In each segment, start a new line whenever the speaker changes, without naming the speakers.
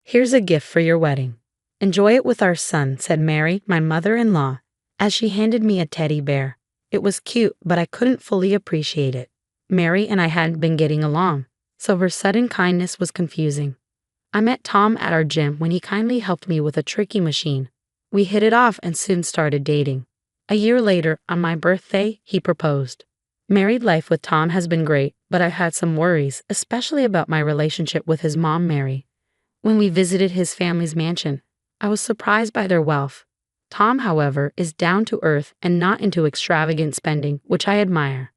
Here's a gift for your wedding. Enjoy it with our son, said Mary, my mother-in-law, as she handed me a teddy bear. It was cute, but I couldn't fully appreciate it. Mary and I hadn't been getting along, so her sudden kindness was confusing. I met Tom at our gym when he kindly helped me with a tricky machine. We hit it off and soon started dating. A year later, on my birthday, he proposed. Married life with Tom has been great, but I've had some worries, especially about my relationship with his mom, Mary. When we visited his family's mansion, I was surprised by their wealth. Tom, however, is down to earth and not into extravagant spending, which I admire.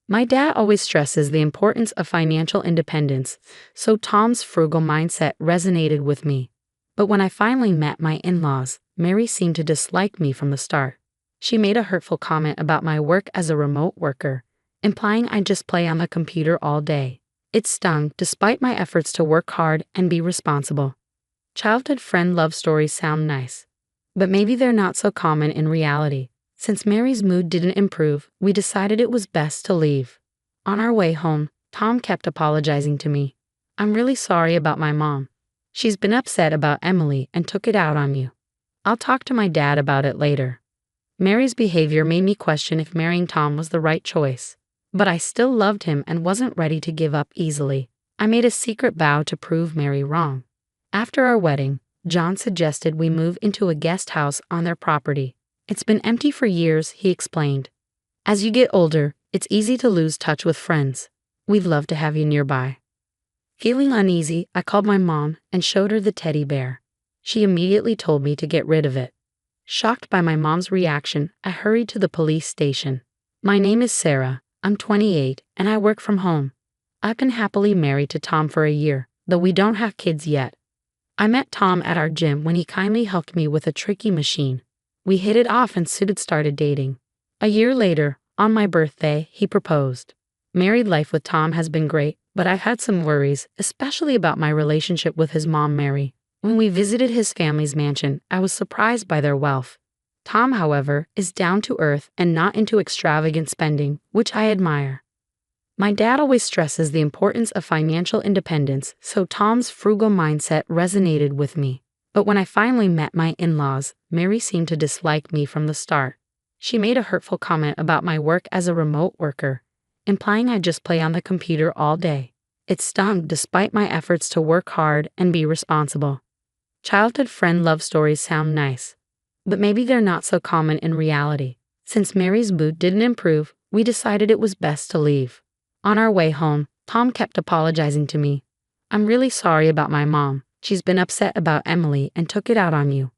My dad always stresses the importance of financial independence, so Tom's frugal mindset resonated with me. But when I finally met my in-laws, Mary seemed to dislike me from the start. She made a hurtful comment about my work as a remote worker, implying I just play on the computer all day. It stung, despite my efforts to work hard and be responsible. Childhood friend love stories sound nice, but maybe they're not so common in reality. Since Mary's mood didn't improve, we decided it was best to leave. On our way home, Tom kept apologizing to me. I'm really sorry about my mom. She's been upset about Emily and took it out on you. I'll talk to my dad about it later. Mary's behavior made me question if marrying Tom was the right choice. But I still loved him and wasn't ready to give up easily. I made a secret vow to prove Mary wrong. After our wedding, John suggested we move into a guest house on their property. It's been empty for years, he explained. As you get older, it's easy to lose touch with friends. We'd love to have you nearby. Feeling uneasy, I called my mom and showed her the teddy bear. She immediately told me to get rid of it. Shocked by my mom's reaction, I hurried to the police station. My name is Sarah, I'm 28, and I work from home. I've been happily married to Tom for a year, though we don't have kids yet. I met Tom at our gym when he kindly helped me with a tricky machine. We hit it off and soon started dating. A year later, on my birthday, he proposed. Married life with Tom has been great, but I've had some worries, especially about my relationship with his mom, Mary. When we visited his family's mansion, I was surprised by their wealth. Tom, however, is down to earth and not into extravagant spending, which I admire. My dad always stresses the importance of financial independence, so Tom's frugal mindset resonated with me. But when I finally met my in-laws, Mary seemed to dislike me from the start. She made a hurtful comment about my work as a remote worker, implying I just play on the computer all day. It stung despite my efforts to work hard and be responsible. Childhood friend love stories sound nice, but maybe they're not so common in reality. Since Mary's mood didn't improve, we decided it was best to leave. On our way home, Tom kept apologizing to me. I'm really sorry about my mom. She's been upset about Emily and took it out on you.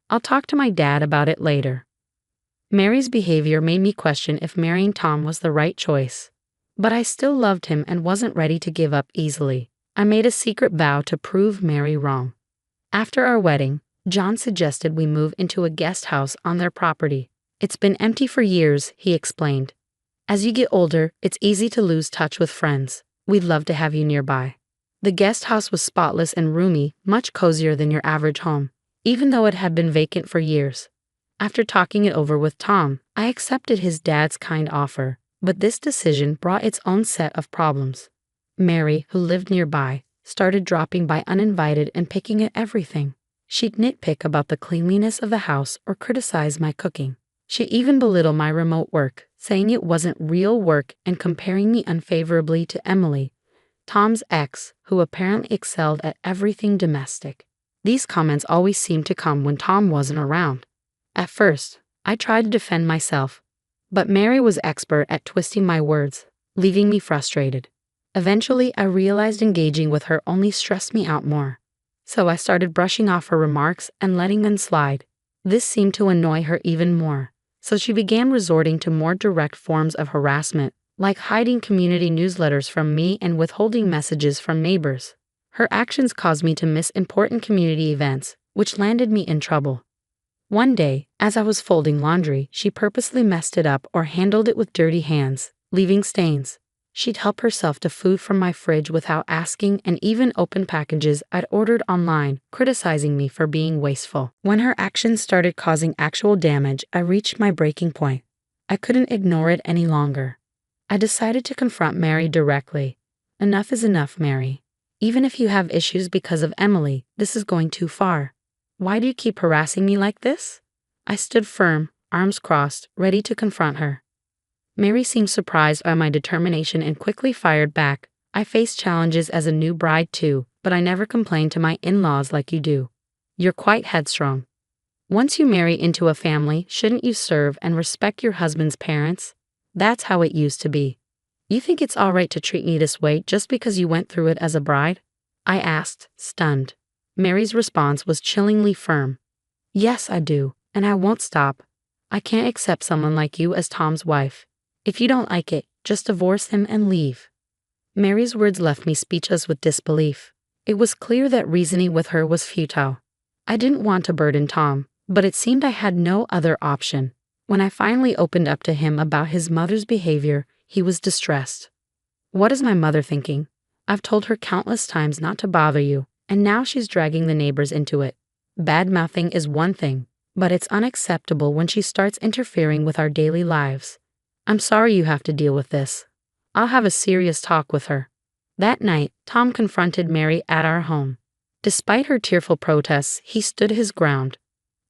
I'll talk to my dad about it later. Mary's behavior made me question if marrying Tom was the right choice. But I still loved him and wasn't ready to give up easily. I made a secret vow to prove Mary wrong. After our wedding, John suggested we move into a guest house on their property. It's been empty for years, he explained. As you get older, it's easy to lose touch with friends. We'd love to have you nearby. The guest house was spotless and roomy, much cozier than your average home, even though it had been vacant for years. After talking it over with Tom, I accepted his dad's kind offer, but this decision brought its own set of problems. Mary, who lived nearby, started dropping by uninvited and picking at everything. She'd nitpick about the cleanliness of the house or criticize my cooking. She even belittled my remote work, saying it wasn't real work and comparing me unfavorably to Emily, Tom's ex, who apparently excelled at everything domestic. These comments always seemed to come when Tom wasn't around. At first, I tried to defend myself, but Mary was expert at twisting my words, leaving me frustrated. Eventually, I realized engaging with her only stressed me out more. So I started brushing off her remarks and letting them slide. This seemed to annoy her even more, so she began resorting to more direct forms of harassment, like hiding community newsletters from me and withholding messages from neighbors. Her actions caused me to miss important community events, which landed me in trouble. One day, as I was folding laundry, she purposely messed it up or handled it with dirty hands, leaving stains. She'd help herself to food from my fridge without asking and even opened packages I'd ordered online, criticizing me for being wasteful. When her actions started causing actual damage, I reached my breaking point. I couldn't ignore it any longer. I decided to confront Mary directly. Enough is enough, Mary. Even if you have issues because of Emily, this is going too far. Why do you keep harassing me like this? I stood firm, arms crossed, ready to confront her. Mary seemed surprised by my determination and quickly fired back. I faced challenges as a new bride too, but I never complained to my in-laws like you do. You're quite headstrong. Once you marry into a family, shouldn't you serve and respect your husband's parents? That's how it used to be. You think it's all right to treat me this way just because you went through it as a bride? I asked, stunned. Mary's response was chillingly firm. Yes, I do, and I won't stop. I can't accept someone like you as Tom's wife. If you don't like it, just divorce him and leave. Mary's words left me speechless with disbelief. It was clear that reasoning with her was futile. I didn't want to burden Tom, but it seemed I had no other option. When I finally opened up to him about his mother's behavior, he was distressed. What is my mother thinking? I've told her countless times not to bother you, and now she's dragging the neighbors into it. Bad-mouthing is one thing, but it's unacceptable when she starts interfering with our daily lives. I'm sorry you have to deal with this. I'll have a serious talk with her. That night, Tom confronted Mary at our home. Despite her tearful protests, he stood his ground.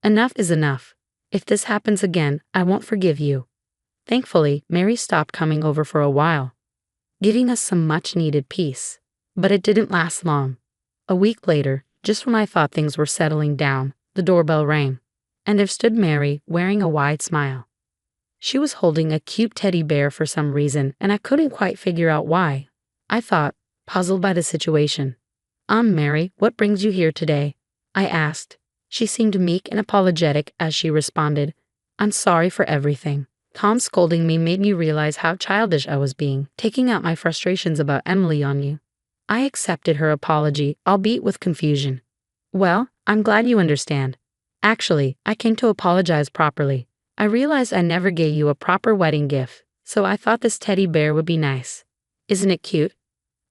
Enough is enough. If this happens again, I won't forgive you. Thankfully, Mary stopped coming over for a while, giving us some much-needed peace. But it didn't last long. A week later, just when I thought things were settling down, the doorbell rang, and there stood Mary, wearing a wide smile. She was holding a cute teddy bear for some reason, and I couldn't quite figure out why. I thought, puzzled by the situation. Mary, what brings you here today? I asked. She seemed meek and apologetic as she responded, I'm sorry for everything. Tom scolding me made me realize how childish I was being, taking out my frustrations about Emily on you. I accepted her apology, albeit with confusion. Well, I'm glad you understand. Actually, I came to apologize properly. I realized I never gave you a proper wedding gift, so I thought this teddy bear would be nice. Isn't it cute?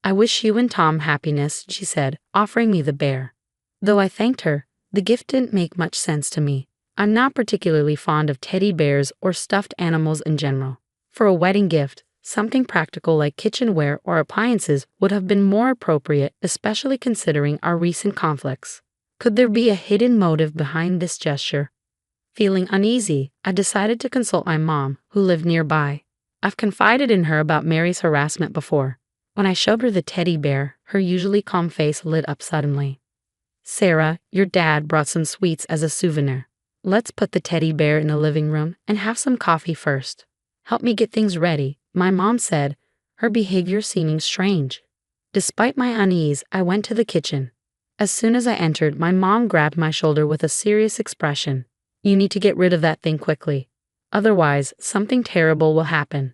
I wish you and Tom happiness, she said, offering me the bear. Though I thanked her, the gift didn't make much sense to me. I'm not particularly fond of teddy bears or stuffed animals in general. For a wedding gift, something practical like kitchenware or appliances would have been more appropriate, especially considering our recent conflicts. Could there be a hidden motive behind this gesture? Feeling uneasy, I decided to consult my mom, who lived nearby. I've confided in her about Mary's harassment before. When I showed her the teddy bear, her usually calm face lit up suddenly. Sarah, your dad brought some sweets as a souvenir. Let's put the teddy bear in the living room and have some coffee first. Help me get things ready, my mom said, her behavior seeming strange. Despite my unease, I went to the kitchen. As soon as I entered, my mom grabbed my shoulder with a serious expression. You need to get rid of that thing quickly. Otherwise, something terrible will happen.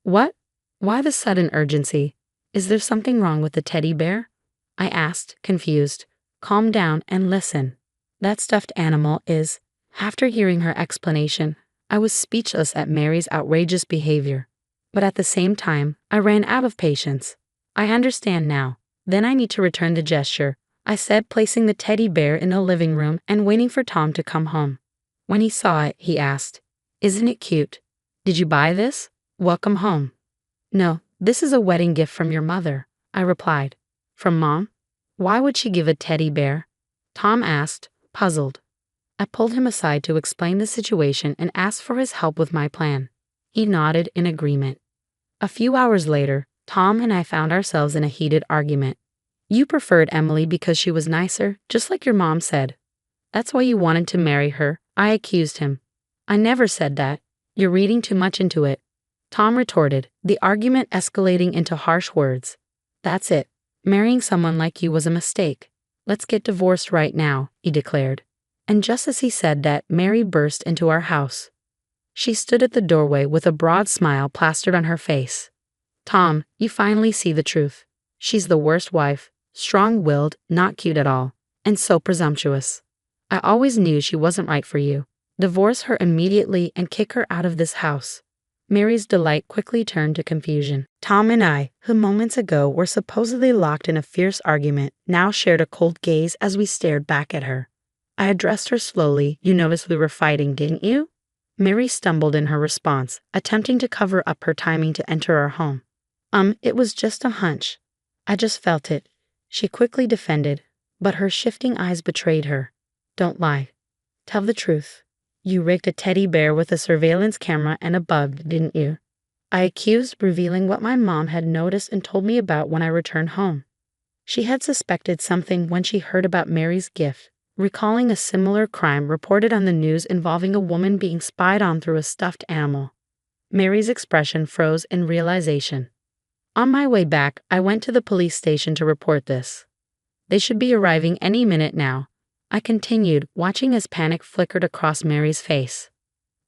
What? Why the sudden urgency? Is there something wrong with the teddy bear? I asked, confused. Calm down and listen. That stuffed animal is... After hearing her explanation, I was speechless at Mary's outrageous behavior. But at the same time, I ran out of patience. I understand now. Then I need to return the gesture, I said, placing the teddy bear in the living room and waiting for Tom to come home. When he saw it, he asked, Isn't it cute? Did you buy this? Welcome home. No, this is a wedding gift from your mother, I replied. From Mom? Why would she give a teddy bear? Tom asked, puzzled. I pulled him aside to explain the situation and asked for his help with my plan. He nodded in agreement. A few hours later, Tom and I found ourselves in a heated argument. You preferred Emily because she was nicer, just like your mom said. That's why you wanted to marry her, I accused him. I never said that. You're reading too much into it. Tom retorted, the argument escalating into harsh words. That's it. Marrying someone like you was a mistake. Let's get divorced right now, he declared. And just as he said that, Mary burst into our house. She stood at the doorway with a broad smile plastered on her face. Tom, you finally see the truth. She's the worst wife, strong-willed, not cute at all, and so presumptuous. I always knew she wasn't right for you. Divorce her immediately and kick her out of this house. Mary's delight quickly turned to confusion. Tom and I, who moments ago were supposedly locked in a fierce argument, now shared a cold gaze as we stared back at her. I addressed her slowly. You noticed we were fighting, didn't you? Mary stumbled in her response, attempting to cover up her timing to enter our home. It was just a hunch. I just felt it. she quickly defended, but her shifting eyes betrayed her. Don't lie. Tell the truth. You rigged a teddy bear with a surveillance camera and a bug, didn't you? I accused, revealing what my mom had noticed and told me about when I returned home. She had suspected something when she heard about Mary's gift, recalling a similar crime reported on the news involving a woman being spied on through a stuffed animal. Mary's expression froze in realization. On my way back, I went to the police station to report this. They should be arriving any minute now, I continued, watching as panic flickered across Mary's face.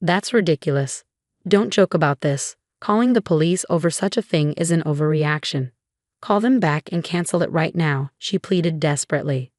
That's ridiculous. Don't joke about this. Calling the police over such a thing is an overreaction. Call them back and cancel it right now, she pleaded desperately.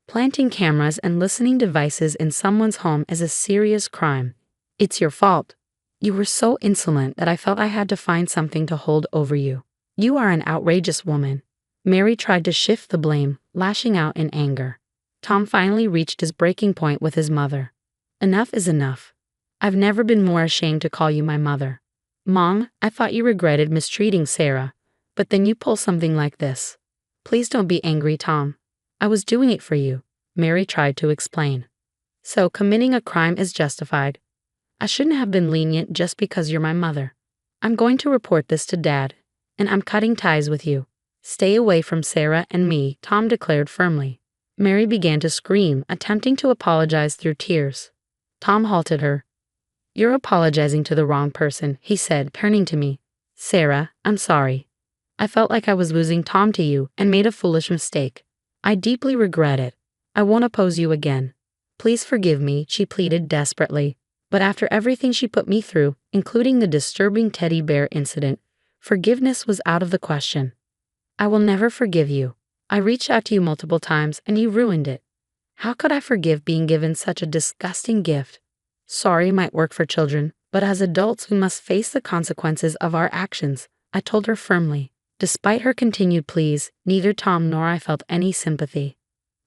Planting cameras and listening devices in someone's home is a serious crime. It's your fault. You were so insolent that I felt I had to find something to hold over you. You are an outrageous woman. Mary tried to shift the blame, lashing out in anger. Tom finally reached his breaking point with his mother. Enough is enough. I've never been more ashamed to call you my mother. Mom, I thought you regretted mistreating Sarah, but then you pull something like this. Please don't be angry, Tom. I was doing it for you, Mary tried to explain. So committing a crime is justified. I shouldn't have been lenient just because you're my mother. I'm going to report this to Dad, and I'm cutting ties with you. Stay away from Sarah and me, Tom declared firmly. Mary began to scream, attempting to apologize through tears. Tom halted her. You're apologizing to the wrong person, he said, turning to me. Sarah, I'm sorry. I felt like I was losing Tom to you and made a foolish mistake. I deeply regret it. I won't oppose you again. Please forgive me, she pleaded desperately. But after everything she put me through, including the disturbing teddy bear incident, forgiveness was out of the question. I will never forgive you. I reached out to you multiple times and you ruined it. How could I forgive being given such a disgusting gift? Sorry might work for children, but as adults we must face the consequences of our actions, I told her firmly. Despite her continued pleas, neither Tom nor I felt any sympathy.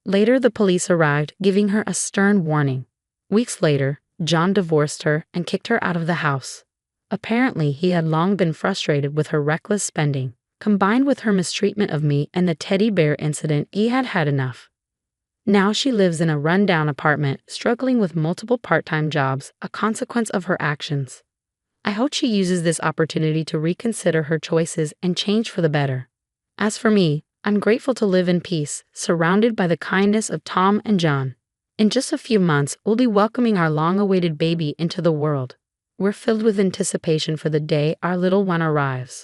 Later the police arrived, giving her a stern warning. Weeks later, John divorced her and kicked her out of the house. Apparently, he had long been frustrated with her reckless spending. Combined with her mistreatment of me and the teddy bear incident, he had had enough. Now she lives in a run-down apartment, struggling with multiple part-time jobs, a consequence of her actions. I hope she uses this opportunity to reconsider her choices and change for the better. As for me, I'm grateful to live in peace, surrounded by the kindness of Tom and John. In just a few months, we'll be welcoming our long-awaited baby into the world. We're filled with anticipation for the day our little one arrives.